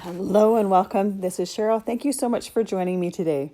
Hello and welcome. This is Cheryl. Thank you so much for joining me today.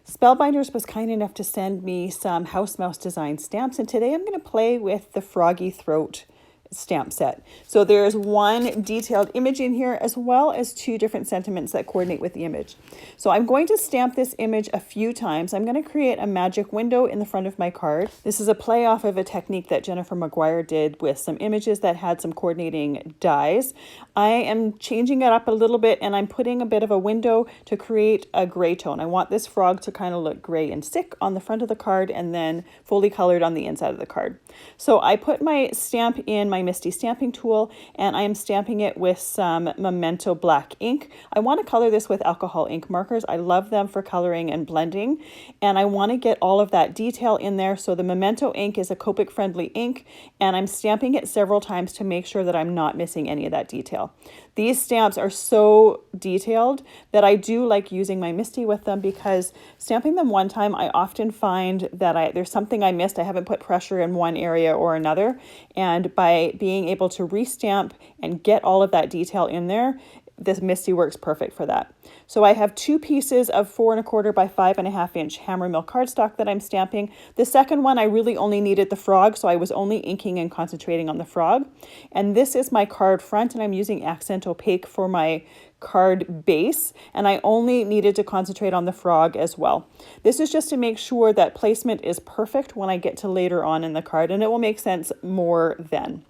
Spellbinders was kind enough to send me some house mouse design stamps, and today I'm going to play with the Froggy Throat stamp set. So there's one detailed image in here as well as two different sentiments that coordinate with the image. So I'm going to stamp this image a few times. I'm going to create a magic window in the front of my card. This is a play off of a technique that Jennifer McGuire did with some images that had some coordinating dies. I am changing it up a little bit and I'm putting a bit of a window to create a gray tone. I want this frog to kind of look gray and sick on the front of the card and then fully colored on the inside of the card. So I put my stamp in my Misti stamping tool and I am stamping it with some Memento black ink. I want to color this with alcohol ink markers. I love them for coloring and blending, and I want to get all of that detail in there. So the Memento ink is a Copic friendly ink, and I'm stamping it several times to make sure that I'm not missing any of that detail. These stamps are so detailed that I do like using my Misti with them, because stamping them one time, I often find that there's something I missed. I haven't put pressure in one area or another, and by being able to restamp and get all of that detail in there, this Misti works perfect for that. So I have two pieces of 4 1/4 by 5 1/2 inch Hammermill cardstock that I'm stamping. The second one, I really only needed the frog, so I was only inking and concentrating on the frog. And this is my card front, and I'm using accent opaque for my card base, and I only needed to concentrate on the frog as well. This is just to make sure that placement is perfect when I get to later on in the card, and it will make sense more then.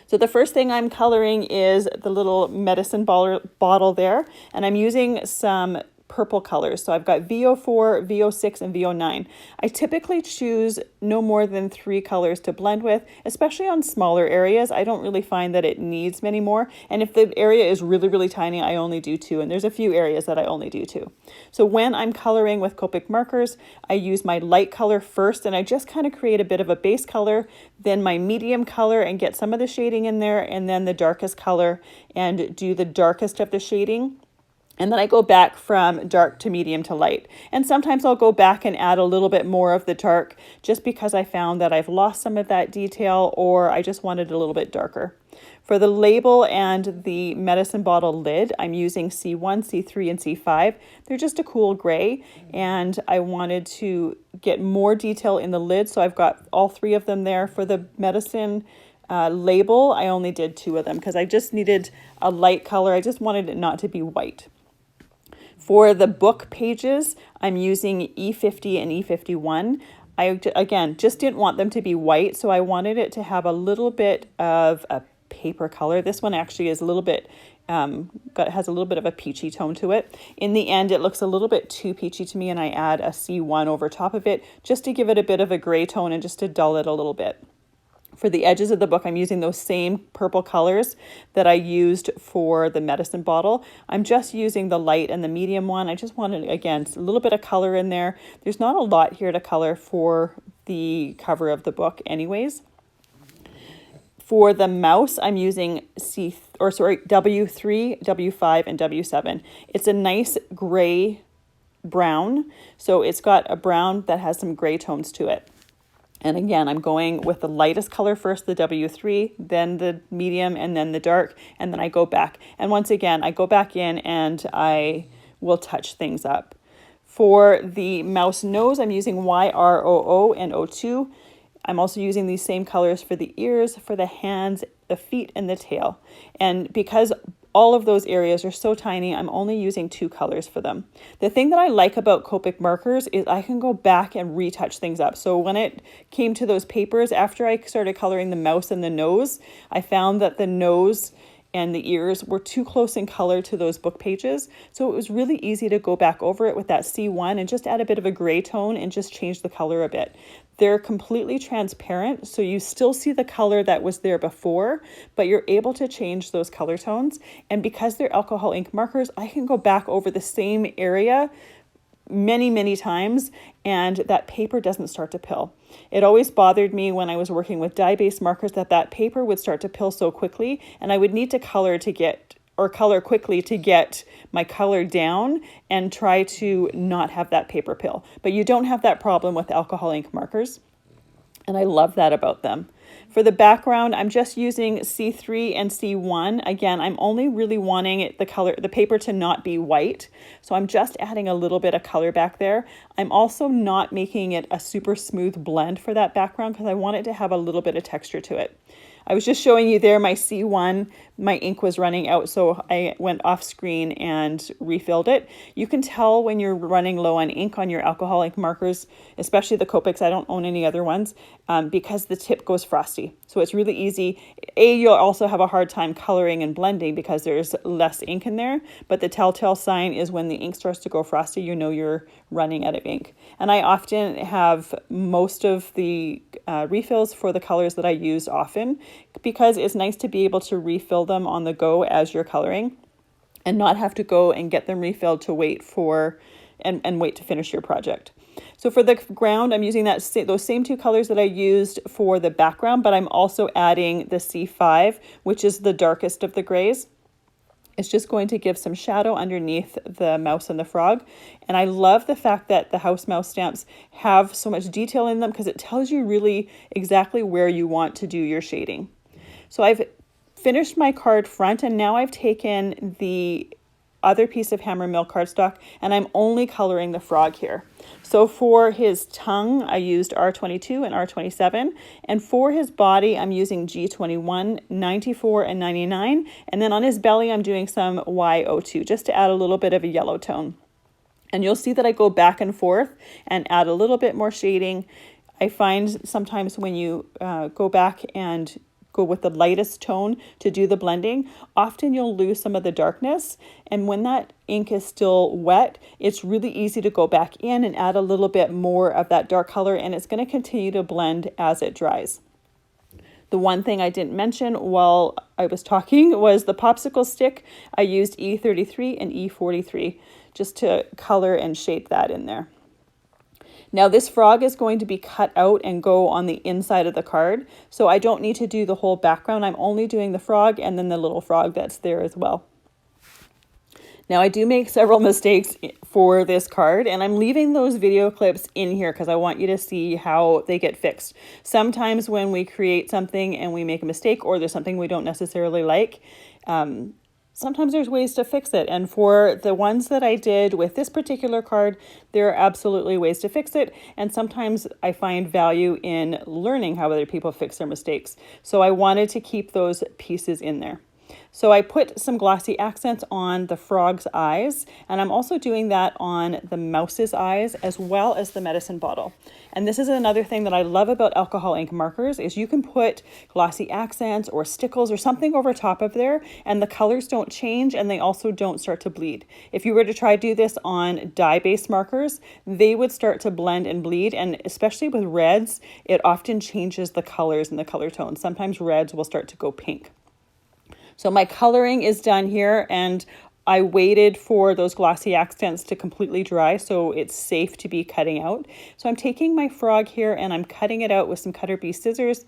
So the first thing I'm coloring is the little medicine bottle there, and I'm using some purple colors. So I've got VO4, VO6, and VO9. I typically choose no more than 3 colors to blend with, especially on smaller areas. I don't really find that it needs many more. And if the area is really, really tiny, I only do 2. And there's a few areas that I only do 2. So when I'm coloring with Copic markers, I use my light color first, and I just kind of create a bit of a base color, then my medium color and get some of the shading in there, and then the darkest color and do the darkest of the shading. And then I go back from dark to medium to light. And sometimes I'll go back and add a little bit more of the dark just because I found that I've lost some of that detail, or I just wanted a little bit darker. For the label and the medicine bottle lid, I'm using C1, C3, and C5. They're just a cool gray, and I wanted to get more detail in the lid, so I've got all 3 of them there. For the medicine label, I only did 2 of them because I just needed a light color. I just wanted it not to be white. For the book pages, I'm using E50 and E51. I, again, just didn't want them to be white, so I wanted it to have a little bit of a paper color. This one actually is a little bit, has a little bit of a peachy tone to it. In the end, it looks a little bit too peachy to me, and I add a C1 over top of it just to give it a bit of a gray tone and just to dull it a little bit. For the edges of the book, I'm using those same purple colors that I used for the medicine bottle. I'm just using the light and the medium one. I just wanted, again, a little bit of color in there. There's not a lot here to color for the cover of the book anyways. For the mouse, I'm using W3, W5, and W7. It's a nice gray brown. So it's got a brown that has some gray tones to it. And again, I'm going with the lightest color first, the W3, then the medium, and then the dark, and then I go back. And once again, I go back in and I will touch things up. For the mouse nose, I'm using YROO and O2. I'm also using these same colors for the ears, for the hands, the feet, and the tail. And because all of those areas are so tiny, I'm only using 2 colors for them. The thing that I like about Copic markers is I can go back and retouch things up. So when it came to those papers, after I started coloring the mouse and the nose, I found that the nose and the ears were too close in color to those book pages. So it was really easy to go back over it with that C1 and just add a bit of a gray tone and just change the color a bit. They're completely transparent, so you still see the color that was there before, but you're able to change those color tones. And because they're alcohol ink markers, I can go back over the same area many, many times, and that paper doesn't start to pill. It always bothered me when I was working with dye-based markers that paper would start to pill so quickly, and I would need to color quickly to get my color down and try to not have that paper pill. But you don't have that problem with alcohol ink markers, and I love that about them. For the background, I'm just using C3 and C1. Again, I'm only really wanting the paper to not be white. So I'm just adding a little bit of color back there. I'm also not making it a super smooth blend for that background because I want it to have a little bit of texture to it. I was just showing you there my C1, my ink was running out, so I went off screen and refilled it. You can tell when you're running low on ink on your alcohol ink markers, especially the Copics. I don't own any other ones, because the tip goes frosty. So it's really easy. You'll also have a hard time coloring and blending because there's less ink in there, but the telltale sign is when the ink starts to go frosty, you know you're running out of ink. And I often have most of the refills for the colors that I use often, because it's nice to be able to refill them on the go as you're coloring and not have to go and get them refilled to wait for and wait to finish your project. So for the ground, I'm using those same two colors that I used for the background, but I'm also adding the C5, which is the darkest of the grays. It's just going to give some shadow underneath the mouse and the frog. And I love the fact that the house mouse stamps have so much detail in them because it tells you really exactly where you want to do your shading. So I've finished my card front, and now I've taken the other piece of Hammermill cardstock and I'm only coloring the frog here. So for his tongue, I used R22 and R27, and for his body, I'm using G21, 94, and 99, and then on his belly, I'm doing some Y02, just to add a little bit of a yellow tone. And you'll see that I go back and forth and add a little bit more shading. I find sometimes when you go back and go with the lightest tone to do the blending, often you'll lose some of the darkness. And when that ink is still wet, it's really easy to go back in and add a little bit more of that dark color, and it's going to continue to blend as it dries. The one thing I didn't mention while I was talking was the popsicle stick. I used E33 and E43 just to color and shape that in there. Now this frog is going to be cut out and go on the inside of the card, so I don't need to do the whole background. I'm only doing the frog and then the little frog that's there as well. Now I do make several mistakes for this card, and I'm leaving those video clips in here because I want you to see how they get fixed. Sometimes when we create something and we make a mistake, or there's something we don't necessarily like, sometimes there's ways to fix it. And for the ones that I did with this particular card, there are absolutely ways to fix it. And sometimes I find value in learning how other people fix their mistakes. So I wanted to keep those pieces in there. So I put some glossy accents on the frog's eyes, and I'm also doing that on the mouse's eyes as well as the medicine bottle. And this is another thing that I love about alcohol ink markers is you can put glossy accents or stickles or something over top of there, and the colors don't change and they also don't start to bleed. If you were to try to do this on dye-based markers, they would start to blend and bleed, and especially with reds, it often changes the colors and the color tones. Sometimes reds will start to go pink. So my coloring is done here, and I waited for those glossy accents to completely dry so it's safe to be cutting out. So I'm taking my frog here and I'm cutting it out with some Cutter Bee scissors.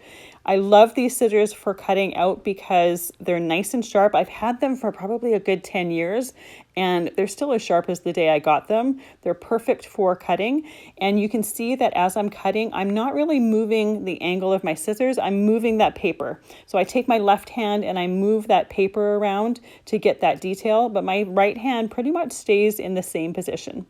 I love these scissors for cutting out because they're nice and sharp. I've had them for probably a good 10 years and they're still as sharp as the day I got them. They're perfect for cutting, and you can see that as I'm cutting, I'm not really moving the angle of my scissors, I'm moving that paper. So I take my left hand and I move that paper around to get that detail, but my right hand pretty much stays in the same position.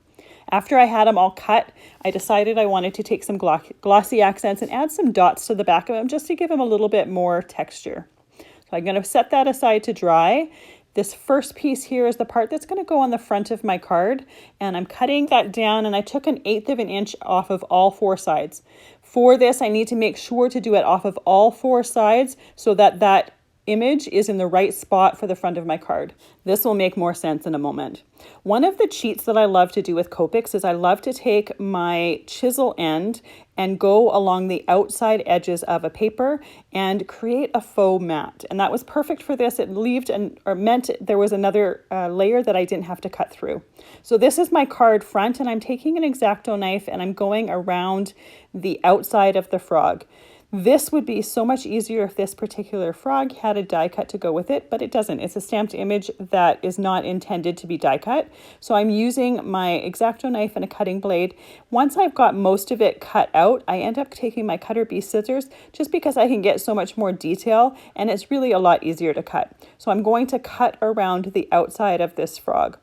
After I had them all cut, I decided I wanted to take some glossy accents and add some dots to the back of them just to give them a little bit more texture. So I'm going to set that aside to dry. This first piece here is the part that's going to go on the front of my card, and I'm cutting that down, and I took 1/8 of an inch off of all 4 sides. For this, I need to make sure to do it off of all 4 sides so that that image is in the right spot for the front of my card. This will make more sense in a moment. One of the cheats that I love to do with Copics is I love to take my chisel end and go along the outside edges of a paper and create a faux mat. And that was perfect for this. It meant there was another layer that I didn't have to cut through. So this is my card front, and I'm taking an X-Acto knife and I'm going around the outside of the frog. This would be so much easier if this particular frog had a die cut to go with it, but it doesn't. It's a stamped image that is not intended to be die cut. So I'm using my X-Acto knife and a cutting blade. Once I've got most of it cut out, I end up taking my Cutter Bee scissors just because I can get so much more detail and it's really a lot easier to cut. So I'm going to cut around the outside of this frog.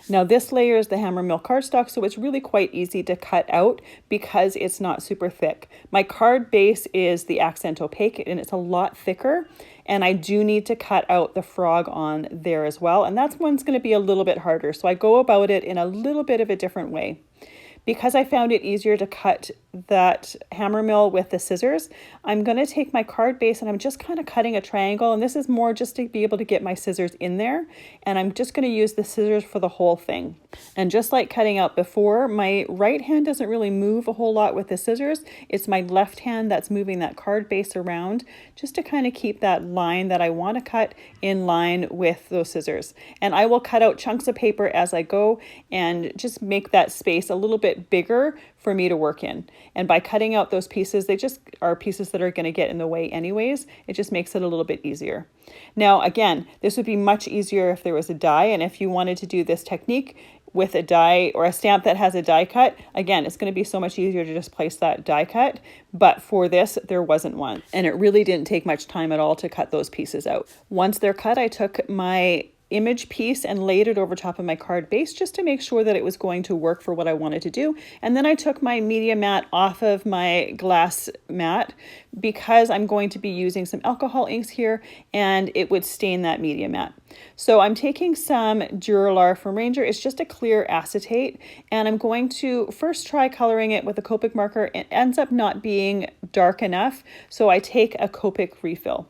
Now this layer is the Hammermill cardstock, so it's really quite easy to cut out because it's not super thick. My card base is the Accent Opaque and it's a lot thicker, and I do need to cut out the frog on there as well, and that's one's going to be a little bit harder, so I go about it in a little bit of a different way. Because I found it easier to cut that Hammermill with the scissors, I'm going to take my card base and I'm just kind of cutting a triangle, and this is more just to be able to get my scissors in there, and I'm just going to use the scissors for the whole thing. And just like cutting out before, my right hand doesn't really move a whole lot with the scissors. It's my left hand that's moving that card base around just to kind of keep that line that I want to cut in line with those scissors. And I will cut out chunks of paper as I go and just make that space a little bit bigger for me to work in. And by cutting out those pieces, they just are pieces that are going to get in the way anyways. It just makes it a little bit easier. Now, again, this would be much easier if there was a die, and if you wanted to do this technique with a die or a stamp that has a die cut, again, it's going to be so much easier to just place that die cut. But for this, there wasn't one. And it really didn't take much time at all to cut those pieces out. Once they're cut, I took my image piece and laid it over top of my card base just to make sure that it was going to work for what I wanted to do. And then I took my media mat off of my glass mat because I'm going to be using some alcohol inks here and it would stain that media mat. So I'm taking some Duralar from Ranger. It's just a clear acetate, and I'm going to first try coloring it with a Copic marker. It ends up not being dark enough, so I take a Copic refill.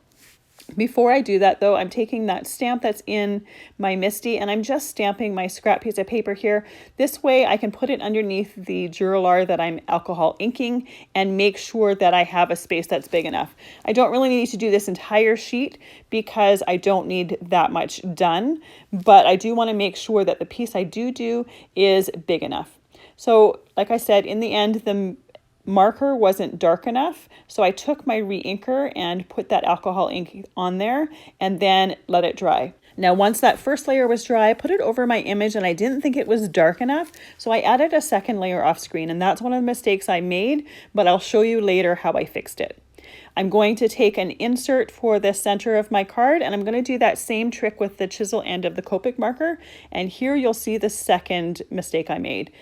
Before I do that though, I'm taking that stamp that's in my Misti and I'm just stamping my scrap piece of paper here. This way I can put it underneath the Duralar that I'm alcohol inking and make sure that I have a space that's big enough. I don't really need to do this entire sheet because I don't need that much done, but I do want to make sure that the piece I do is big enough. So like I said, in the end, the marker wasn't dark enough, so I took my re-inker and put that alcohol ink on there and then let it dry. Now once that first layer was dry, I put it over my image and I didn't think it was dark enough, so I added a second layer off screen, and that's one of the mistakes I made, but I'll show you later how I fixed it. I'm going to take an insert for the center of my card, and I'm going to do that same trick with the chisel end of the Copic marker, and here you'll see the second mistake I made.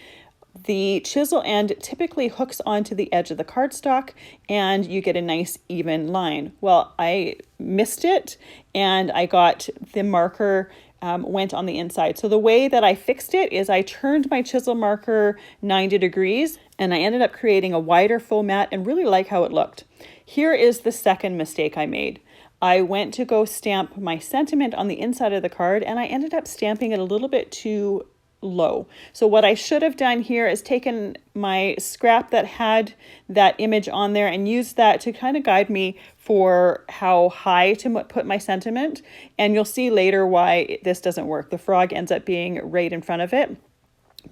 The chisel end typically hooks onto the edge of the cardstock and you get a nice even line. Well, I missed it and I got the marker went on the inside. So the way that I fixed it is I turned my chisel marker 90 degrees and I ended up creating a wider faux mat and really like how it looked. Here is the second mistake I made. I went to go stamp my sentiment on the inside of the card and I ended up stamping it a little bit too low. So what I should have done here is taken my scrap that had that image on there and used that to kind of guide me for how high to put my sentiment. And you'll see later why this doesn't work. The frog ends up being right in front of it.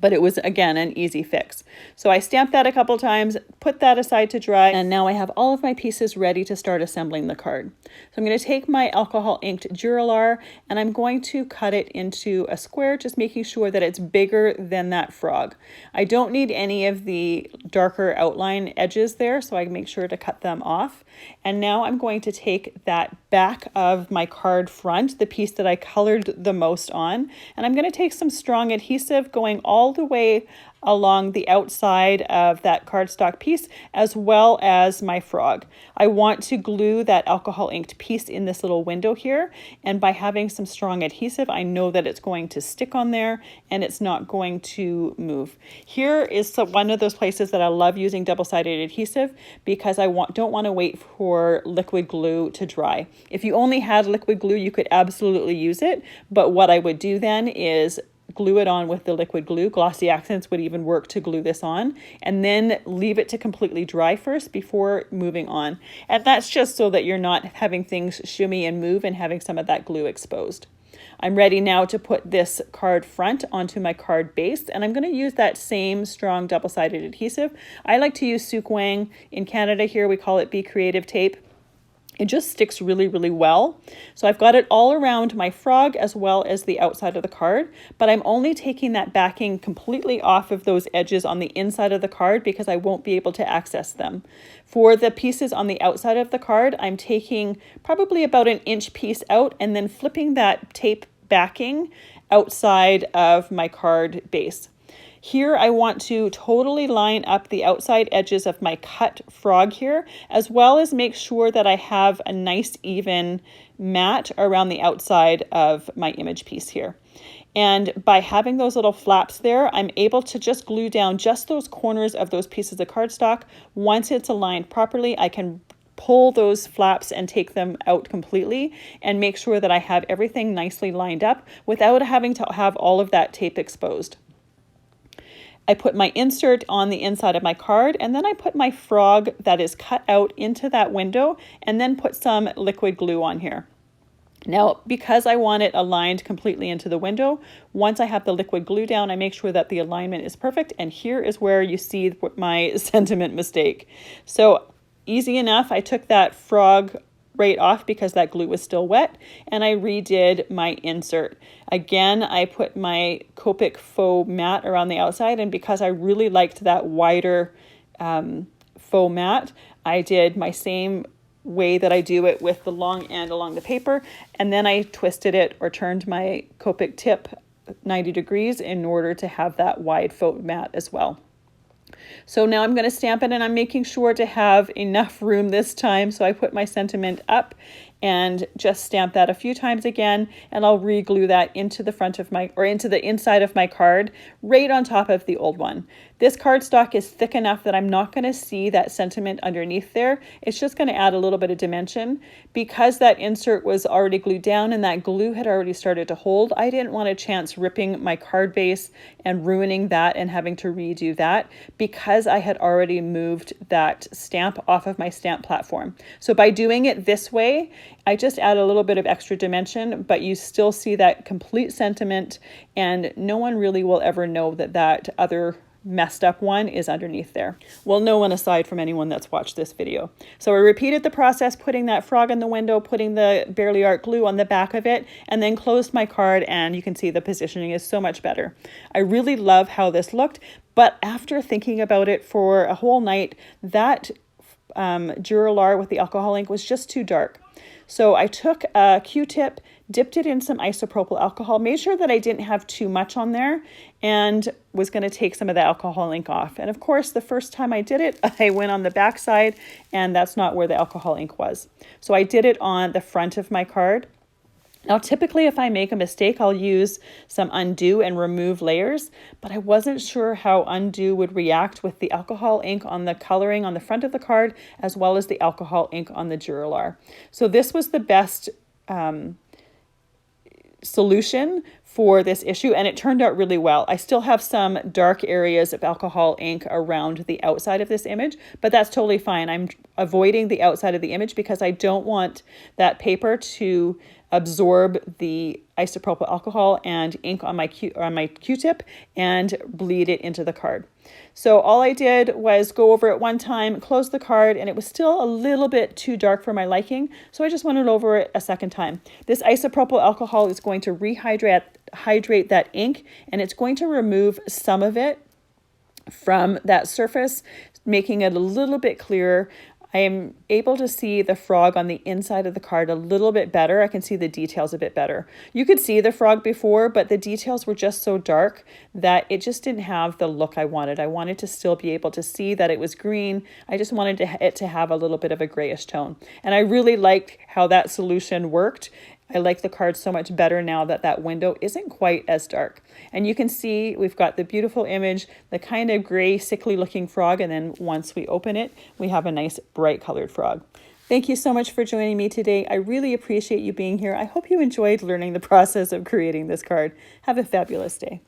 But it was, again, an easy fix. So I stamped that a couple times, put that aside to dry, and now I have all of my pieces ready to start assembling the card. So I'm going to take my alcohol inked Duralar and I'm going to cut it into a square, just making sure that it's bigger than that frog. I don't need any of the darker outline edges there, so I make sure to cut them off. And now I'm going to take that back of my card front, the piece that I colored the most on, and I'm going to take some strong adhesive going all the way along the outside of that cardstock piece, as well as my frog. I want to glue that alcohol inked piece in this little window here, and by having some strong adhesive, I know that it's going to stick on there and it's not going to move. Here is one of those places that I love using double-sided adhesive because I don't want to wait for liquid glue to dry. If you only had liquid glue, you could absolutely use it, but what I would do then is glue it on with the liquid glue. Glossy Accents would even work to glue this on, and then leave it to completely dry first before moving on. And that's just so that you're not having things shimmy and move and having some of that glue exposed. I'm ready now to put this card front onto my card base, and I'm going to use that same strong double-sided adhesive. I like to use Suk Wang. In Canada here, we call it Be Creative tape. It just sticks really, really well. So I've got it all around my frog as well as the outside of the card, but I'm only taking that backing completely off of those edges on the inside of the card because I won't be able to access them. For the pieces on the outside of the card, I'm taking probably about an inch piece out and then flipping that tape backing outside of my card base. Here I want to totally line up the outside edges of my cut frog here, as well as make sure that I have a nice even mat around the outside of my image piece here. And by having those little flaps there, I'm able to just glue down just those corners of those pieces of cardstock. Once it's aligned properly, I can pull those flaps and take them out completely and make sure that I have everything nicely lined up without having to have all of that tape exposed. I put my insert on the inside of my card, and then I put my frog that is cut out into that window and then put some liquid glue on here. Now, because I want it aligned completely into the window, once I have the liquid glue down, I make sure that the alignment is perfect. And here is where you see my sentiment mistake. So easy enough. I took that frog right off because that glue was still wet, and I redid my insert. Again, I put my Copic faux mat around the outside, and because I really liked that wider faux mat, I did my same way that I do it with the long end along the paper, and then I twisted it or turned my Copic tip 90 degrees in order to have that wide faux mat as well. So now I'm going to stamp it, and I'm making sure to have enough room this time. So I put my sentiment up and just stamp that a few times again, and I'll re-glue that into the front of my, or into the inside of my card, right on top of the old one. This cardstock is thick enough that I'm not going to see that sentiment underneath there. It's just going to add a little bit of dimension. Because that insert was already glued down and that glue had already started to hold, I didn't want a chance ripping my card base and ruining that and having to redo that because I had already moved that stamp off of my stamp platform. So by doing it this way, I just add a little bit of extra dimension, but you still see that complete sentiment, and no one really will ever know that that other messed up one is underneath there. Well, no one aside from anyone that's watched this video. So I repeated the process, putting that frog in the window, putting the Barely Art glue on the back of it, and then closed my card, and you can see the positioning is so much better. I really love how this looked, but after thinking about it for a whole night, that Duralar with the alcohol ink was just too dark. So I took a Q-tip, dipped it in some isopropyl alcohol, made sure that I didn't have too much on there, and was going to take some of the alcohol ink off. And of course, the first time I did it, I went on the back side, and that's not where the alcohol ink was. So I did it on the front of my card. Now, typically, if I make a mistake, I'll use some undo and remove layers, but I wasn't sure how undo would react with the alcohol ink on the coloring on the front of the card, as well as the alcohol ink on the Duralar. So this was the best solution for this issue, and it turned out really well. I still have some dark areas of alcohol ink around the outside of this image, but that's totally fine. I'm avoiding the outside of the image because I don't want that paper to absorb the isopropyl alcohol and ink on my Q-tip and bleed it into the card. So all I did was go over it one time, close the card, and it was still a little bit too dark for my liking, so I just went over it a second time. This isopropyl alcohol is going to hydrate that ink, and it's going to remove some of it from that surface, making it a little bit clearer. I am able to see the frog on the inside of the card a little bit better. I can see the details a bit better. You could see the frog before, but the details were just so dark that it just didn't have the look I wanted. I wanted to still be able to see that it was green. I just wanted it to have a little bit of a grayish tone. And I really liked how that solution worked. I like the card so much better now that that window isn't quite as dark. And you can see we've got the beautiful image, the kind of gray, sickly looking frog. And then once we open it, we have a nice bright colored frog. Thank you so much for joining me today. I really appreciate you being here. I hope you enjoyed learning the process of creating this card. Have a fabulous day.